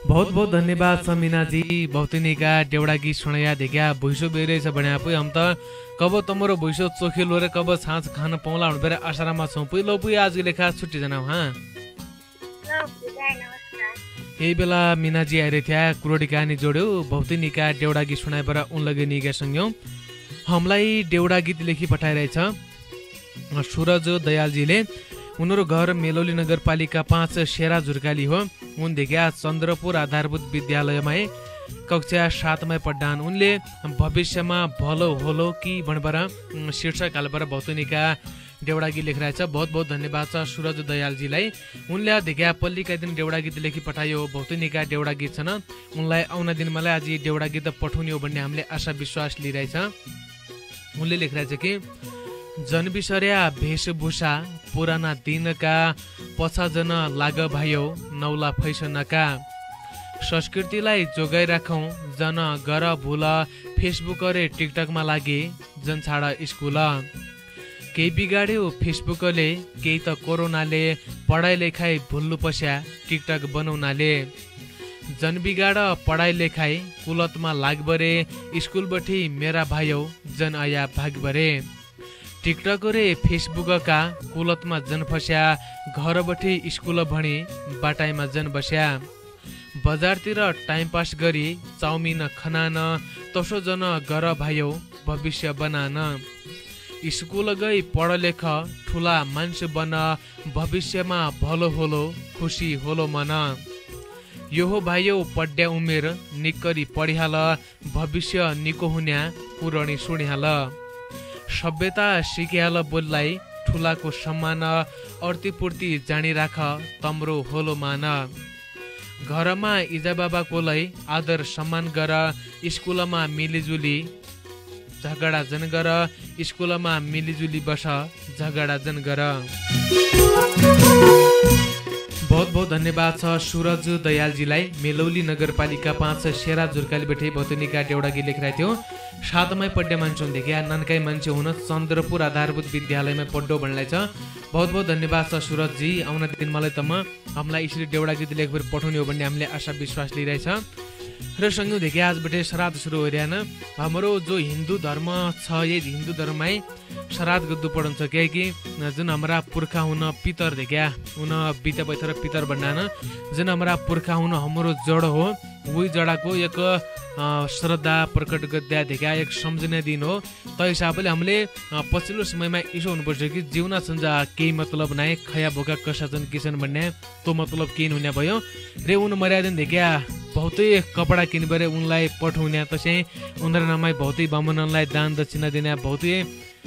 बहुत बहुत धन्यवाद छ मीनाजी। बहुतिनीका देउडा गीत सुनाया देखिया भुइसो बेरेछ भन्या पुई हम त कब तमरो भुइसो चोखेलो रे कब छाँच खान पाउला हुनु बेरे आशारामा छौँ पुई। लो पुई आज लेखा छुट्टी जनाऊ हाँ? यही बेला मीनाजी आइरे थिया कुरोडी कहानी जोड्यो बहुतिनीका देउडा गीत सुनाएबाट उनलगे निगा सँग्यौँ। हमलाई देउडा गीत लेखी पठाइरहेछ सुरज दयालजीले। उनीहरू घर मेलौली नगरपालिका 5 शेरा झुर्काली हो। उन देखिया चन्द्रपुर आधारभूत विद्यालयमा कक्षा 7मा पढ्डान। उनले भविष्यमा भलो होलो कि भणबर शीर्षक हालबाट बहुतिनीका देउडा गीत लेखिरहेछ। बहुत बहुत धन्यवाद छ सुरज दयालजीलाई। उनले देखिया पल्लीका दिन देउडा गीत लेखी पठायो बहुतिनीका देउडा गीत छन् उनलाई आउन दिनमालाई आज देउडा गीत पठाउने हो भन्ने हामीले आशा विश्वास लिइरहेछ। उनले लेखिरहेछ कि जनबिसर्या भेषभूषा पुराना दिनका पछाजन लाग भयो नौला फैसनका संस्कृतिलाई जोगाइ राखौँ जन गर भुल फेसबुक रे टिकटकमा लागे जन छाड स्कुल केही बिगाड्यो फेसबुकले केही त कोरोनाले पढाइ लेखाइ भुल्नु पस्या टिकटक बनाउनाले जनबिगाड पढाइ लेखाइ कुलतमा लागबरे स्कुलबठी मेरा भाइौ जन आया भागबरे टिकटक रे फेसबुक का कुलतमा जन फस्या घरबठी स्कुल भणी बाटाइमा जन बस्या बजारतिर टाइम पास गरी चाउमिन खनान तसो जन गर भाइौ भविष्य बनान स्कुल गई पढ लेख ठुला मान्छे बन भविष्यमा भलो होलो खुसी होलो मन यो हो भाइयो पढ्या उमेर निकरी पढिहाल भविष्य निको हुन्या पुरणी सुनिहाल सभ्यता सिकिहाल बोललाई ठुलाको सम्मान अर्तीपूर्ति जानी राख तम्रो होलो मान घरमा इजा बाबाको लै आदर सम्मान गर स्कुलमा मिलिजुली झगडा जन गर स्कुलमा मिलिजुली बस झगडा जन गर बहुत बहुत धन्यवाद छ सूरज दयालजीलाई मेलौली नगरपालिका 5 शेरा जुर्काली बैठे भौतनिका डेउडागी लेखिरहेको थियो 7 मै पढ्ने मान्छे हुँदेखि ननकाई मान्छे हुन चन्द्रपुर आधारभूत विद्यालयमा पढ्डो भन्नलाई छ बहुत बहुत धन्यवाद छ सूरज जी आउन दिन मलाई त हामीलाई यसरी डेउडागी लेखबर पठाउने हो भन्ने हामीले आशा विश्वास लिइरहेछ र सँगै देखि आजबाट श्राद्ध सुरु भइरहेन हाम्रो जो हिन्दू धर्म छ यही हिन्दू धर्ममै श्राद्ध गद्दु पढन्छ कि जुन हाम्रा पुर्खा हुन पितर देखिया हुन बिते बैथर पितर भन्नान जुन हाम्रा पुर्खा हुन हाम्रो जड हो उही जडाको एक श्रद्धा प्रकट गर्दा देखिया एक सम्झने दिन हो त हिसाबले हामीले पछिल्लो समयमा यसो हुनुपर्छ कि जीवना सञ्जा केही मतलब नाइ खया भोका कसाचन किसन भन्ने तो मतलब केही हुने भयो रे उन मर्यादिन देखिया बहुतै कपडा किनबरे उनलाई पठाउने तसै उनीहरु नामै बहुतै बामनलाई दान दक्षिणा दिने बहुतै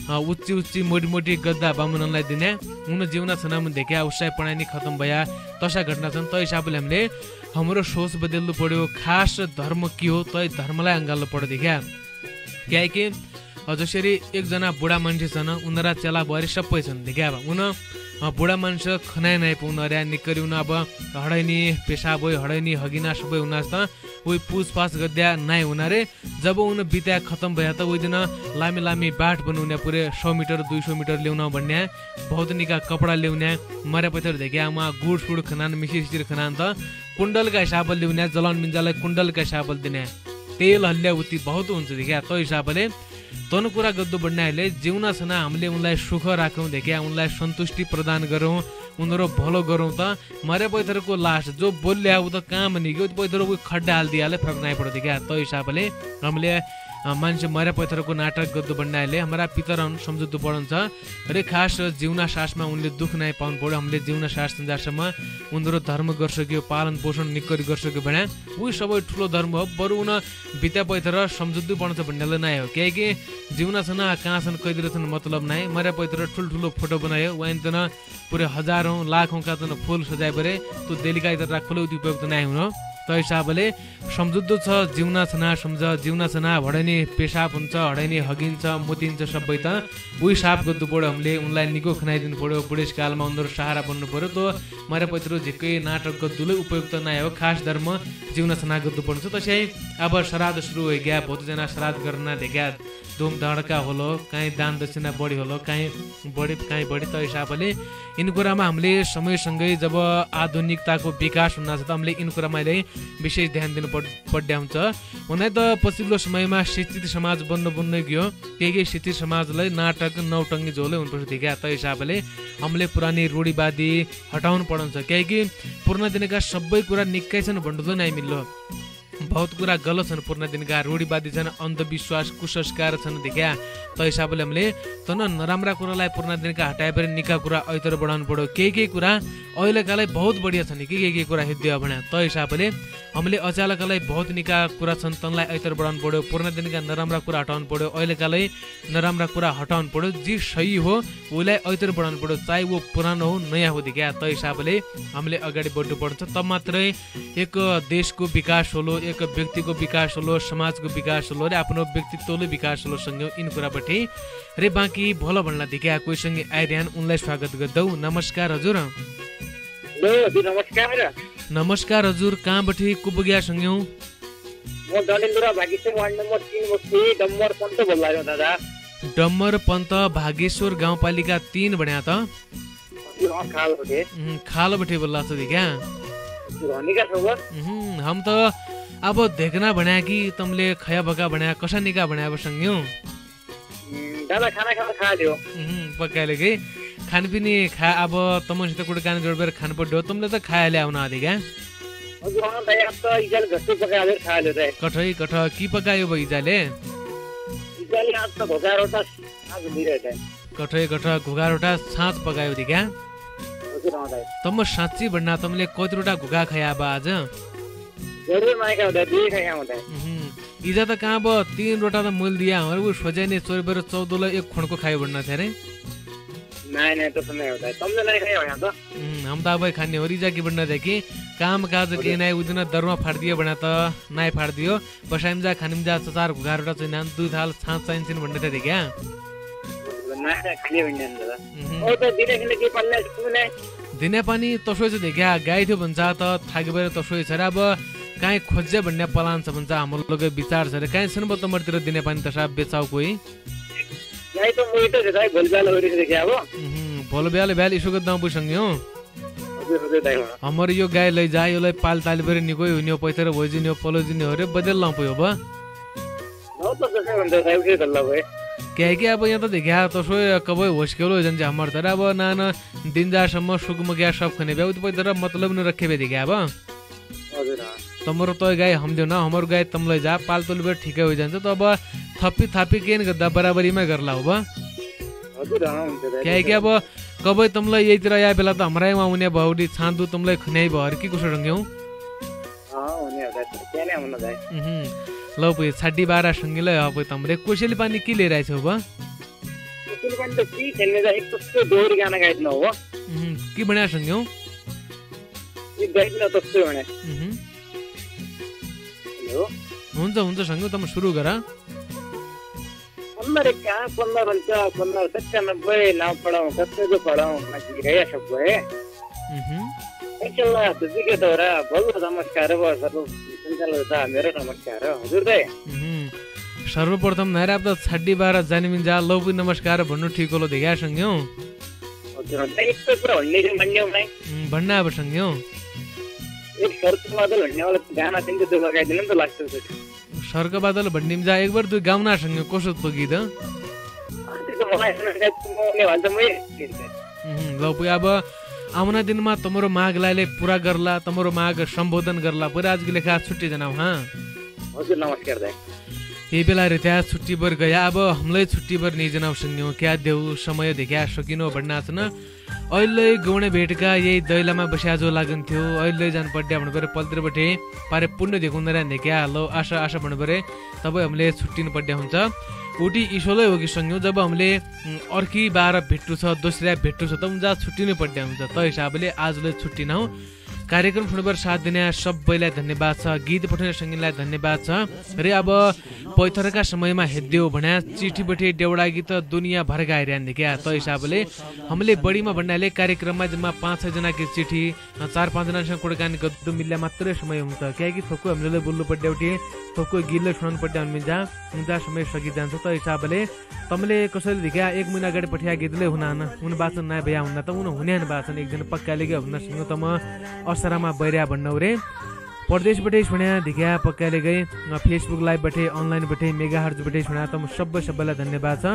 उच्ची मोटी गद्दा बामनलाई दिने उन जीवना छनाम देखिया उसै पढाइ खत्म भया तसा घटना छन् त हिसाबले हामीले हाम्रो सोच बदल्नु पर्यो खास धर्म के हो त धर्मलाई अँगाल्नु पर्यो देखिया किनकि जसरी एकजना बुढा मान्छे छन् उनीहरा चेला भरि सबै छन् देखिया उन बुढा मान्छे खनाइ नै उनीहरु निकरी उन अब हडैनी पेशाब होइ हडैनी हगिना सबै उनास त उही पुछपाछ गर्दा नाइ हुनारे जब उन बित्या खत्म भया त उही दिन लामी लामी बाट बनाउने पुरै 100 मिटर 200 मिटर ल्याउन भन्ने बहुत निका कपडा ल्याउने मरे पथर देखिया मा गुड फुड खनान मिसिर खनान त कुण्डलका हिसाबले ल्याउने जलन मिन्जालाई कुण्डलका हिसाबले दिने तेल हल्ल्या उति बहुत हुन्छ देखिया त हिसाबले तन कुरा गद्दु बन्नाले जीवना छना हामीले उनलाई सुख राखौं देखिया उनलाई सन्तुष्टि प्रदान गरौं उनीहरु भलो गरौं त मरे पैथरको लास जो बोल्या उ त काम निग्यो पैथर उ खड्डा हाल्दियाले फरक नाइ पर्छ देखिया त हिसाबले हामीले मान्छे मरे पैथरको नाटक गद्दु बन्नाले हाम्रा पितरहरु सम्झुदु पढन्छ रे खास जीवना सासमा उनले दुख नाइ पाउनु पर्यो हामीले जीवना सास संजासम्म उनीहरु धर्म गर्सक्यो पालन पोषण निकरी गर्सक्यो भने उही सबै ठुलो धर्म हो बरु उन बित्या पैथर सम्झुदु पढ्छ भन्नेले नाइ हो किनकि जीवना छन कासन कैदिर छन मतलब नाइ मरे पैथर ठुलो फोटो बनायो वाइन तन पुरै हजारौं लाखौं का तन फूल सजाय परे तो देलिकाई त राख्फले उपयुक्त नाइ हुन त हिसाबले सम्झुदो छ जीवना छना सम्झ जीवना छना हडैनी पेशाब हुन्छ हडैनी हगिन्छ मुतिन्छ सबै त उही साफ गर्नु पर्यो हामीले उनलाई निको खनाइदिनु पर्यो बुढेसकालमा उनीहरु सहारा बन्नु पर्यो त मरे पैत्रो झिक्कै नाटक गर्दुले उपयुक्त नाइ हो खास धर्म जीवना छना गर्नु पर्छ तसै अब श्राद्ध सुरु होइ गया बहुत जना श्राद्ध गर्न देखा धुम धडका होलो काई दान दक्षिणा बढी होलो काई बढी त हिसाबले इन कुरामा हामीले समयसँगै जब आधुनिकताको विकास हुन छ त हामीले इन कुरामा विशेष ध्यान दिनु पर्ने हुन्छ हुनै त पछिल्लो समयमा शिक्षित समाज बन्न गयो केही शिक्षित समाजलाई नाटक नौटङ्गी झोले हुनुपर्छ देखिया त हिसाबले हामीले पुरानी रूढिवादी हटाउनु पर्छ किनकि पूर्ण दिनका सबै कुरा निकै छन् भन्नु नै मिल्लो बहुत कुरा गलत छन् पूर्ण दिनका रूढिवादी छन् अन्धविश्वास कुसंस्कार छन् देखिया त हिसाबले हामीले तन नराम्रा कुरालाई पूर्ण दिनका हटाएर निका कुरा ऐतर बढाउनु पर्यो केही कुरा अहिलेकालाई बहुत बढिया छन् के कुरा हिद्यो भने त हिसाबले हामीले अचानकलाई बहुत निका कुरा छन् तनलाई ऐतर बढाउनु पर्यो पूर्ण दिनका नराम्रा कुरा हटाउनु पर्यो अहिलेकालाई नराम्रा कुरा हटाउनु पर्यो जे सही हो उलाई ऐतर बढाउनु पर्यो चाहे वो पुरानो हो नयाँ हो देखिया त हिसाबले हामीले अगाडि बढ्नु पर्छ तब मात्रै एक देशको विकास होलो एक व्यक्तिको विकास होलो समाजको विकास होलो रे आफ्नो व्यक्तित्वले विकास होलो सँगै इन कुराबाटै रे बाँकी भलो भन्ला देखिया कोहीसँग आइरहन उनलाई स्वागत गर्दौ नमस्कार हजुर नमस्कार हजुर कहाँबाटै कुबुगिया सँगै म डलेन्द्र भागेश्वर वार्ड नम्बर 3 बस्ती डम्बर पन्त बोल्लायो दादा डम्बर पन्त भागेश्वर गाउँपालिका 3 भन्या त खालबटे खालबटे बोल्ला छ देखिया निका खबर हम तो अब देखना बनाया कि तुमले खया बका बनाया कसा निका बनाया बसंग्यो दादा खाना खा लियो पकाले के खानपिनी खा अब तमसित कुडकान जोडबेर खान पड्यो तुमले त खायाले आउन आदि का हजुर अन दाइ अब त इजाल घस्टो पकाएर खा लियो दाइ कठ की पकायो ब इजाले आज त घोगारोटा आज मिरे दाइ कठ घोगारोटा छाँच पकायो दि का हजुर अन दाइ तम साच्ची भन्ना तुमले कतिवटा घोगा खाया बा आज जरुर माइका दाइ दुई खाया दाइ इजा त कहाँ अब 3 रोटा त मूल दिया हमारे सोचे ने 14 ला एक खुणको खायो भन्ना थे रे नहीं तो नहीं होता है तुमने नहीं खाया यहाँ तो हम तो भाई खाने और इजा की बनना थे कि काम काज के नहीं उदिन दरमा फाड़ दियो बना तो नहीं फाड़ दियो बसाइम जा खानिम जा सचार घारोटा चाहिँ नान दुई थाल छाँच चाहिन्छन् भन्ने थे क्या नहीं खाली भन्ने दादा ओ तो दिने के पल्ले कुने दिने पानी तसोइ चाहिँ देखा गाई थियो भन्छ त थाके भएर तसोइ छ र अब काई खोज्जे भन्ने प्लान छ भन्छ हाम्रो लोके विचार छ रे काई छन ब तमरतिर दिने पानी त साब बेचाउ कोही गाई त मोइ त दाइ भोलब्याल होरि देखा अब भोलब्याल इसोको दाउ पुसंग्यो हजुर दाइ हमर यो गाई लै जा योलाई पाल ताल बेर निकोइ हुन्यो पैतर भइजिन्यो पलोजिन्यो हरे बदल लाउ पयो बा नौ त कसै भन्छ दाइ उके गल्ला भए के अब यहाँ त देखा तसो कबै होस्केलो जन हमर तर अब नाना दिन जासम्म सुगम ग्या सब खने बे उत पैतर मतलब न रखे बे देखा अब हजुर तमरो तो गाई हम देउ न हमर गाई तमलाई जा पाल तुल बेर ठिकै हो जान्छ त अब थप्पी थापी केन गर्दा बराबरीमा गर्ला हो बा हजुर हुन्छ दाइ के अब कबै तमलाई यहीतिर या बेला त हमराइमा हुने भौडी छान्दु तमलाई खन्याइ भर की कसो रंग्यौ हुने हो दाइ केने हुन दाइ लौ पय 12.5 संगिले अब तमरे कोसेली पानी के लिएर आइछौ बा कोसेली पानी त की खेल्ने जा एक तस्तो डोरी गाना गाइत न हो की बन्या संग्यौ एक गाइत न तस्तो भने हुन्छ संग्यौ तम सुरु गर हमारे क्या 15 भन्छ 15 97 नाउ पढाऊ कसैको पढाऊ माथि गए सब गए एकला तुझे दौरा बोल नमस्कार सर्व सञ्चालकता मेरो नमस्कार हजुर दाइ सर्वप्रथम नारा त 12.5 जानिमिन जा लौ पनि नमस्कार भन्नु ठीक होलो देखा संग्यौ हजुर दाइ एक पुरा भन्ने भन्ने नै भन्ना अब संग्यौ एक सर्क बादल भन्ने वाला गाना तिनको त्यो लगाइदिनु नि त लाग्छ सर्क बादल भन्नेम जा एक बार तु गाउना संग्यौ कसो त गीत लौ पय अब आउना दिनमा तमरो मागलाई पूरा गर्ला तमरो माग सम्बोधन गर्ला पर आज के लेखा छुट्टी जनाऊ हां हजुर नमस्कार दाइ यही बेला रे त्यहाँ छुट्टी बर गया अब हमलाई छुट्टी बर नि जनाऊ संग्यौ क्या देऊ समय देखा सकिनो भन्ना छ न अहिले गौणे भेटका यही दैलामा बस्याजो लागन्थ्यो अहिले जान पड्या भन्नु परे पल्तिर बटे पारे पुण्य देखाउन रा नेक्या लो आशा आशा भन्नु परे तब हामीले छुट्टिनु पड्या हुन्छ उटी इसोलै हो कि संग्यौ जब हामीले अर्की 12 भेट्टु छ दोस्रा भेट्टु छ त उन्जा छुट्टिनु पड्या हुन्छ त हिसाबले आजले छुट्टी नौ कार्यक्रम सुन्नबर साथ दिने सबैलाई धन्यवाद छ गीत पठाउने संगीतलाई धन्यवाद छ रे अब पैथरका समयमा हेद्देऊ भन्या चिठी बटे डेउडा गीत दुनिया भर गाइरहन देखा त हिसाबले हामीले बढीमा भन्नाले कार्यक्रममा जम्मा 5-6 जना की चिठी 4-5 जनासँग कुराकानी गर्नु मिल्ला मात्रै समय हुन्छ कियाकि थोको हामीले बोल्नु पर्दैउटी थोको गीतले सुनाउनु पर्दै हुन्छ उन्जा समय सकी जान्छ त हिसाबले तमले कसैले देखा 1 महिना अगाडि पठिया गीतले हुनान उन वाचन नयाँ भया हुन्न त उन हुने वाचन एकजना पक्काले के हुन सिंह तम असरामा बैर्या भन्नौरे परदेशबाटै सुन्या देखा पक्काले गए फेसबुक लाइभ बटे अनलाइन बटे मेगाहर्ज बटे सुन्या तम सबैलाई धन्यवाद छ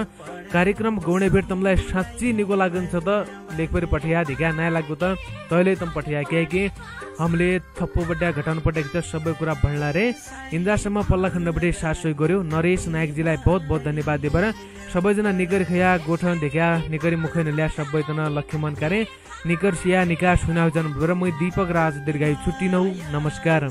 कार्यक्रम गौणे भेट तमलाई साच्ची निको लागन्छ त लेखपरि पठिया देखा नयाँ लाग्यो त तैले तम पठिया कि हामीले थप्पो बड्या घटाउनु पर्दा त सबै कुरा भन्ला रे इन्दासम्म पल्ला खण्डबाटै साथ सहयोग गर्यो नरेश नायकजीलाई बहुत बहुत धन्यवाद देबर सबैजना निकर खया गोठन देखा निकरी मुखै नल्या सबैजना लक्ष्मण कारे निकर सिया निका सुनाउ जन भएर म दीपक राज दीर्घायु छुट्टी नौ नमस्कार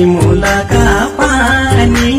मुलाका पानी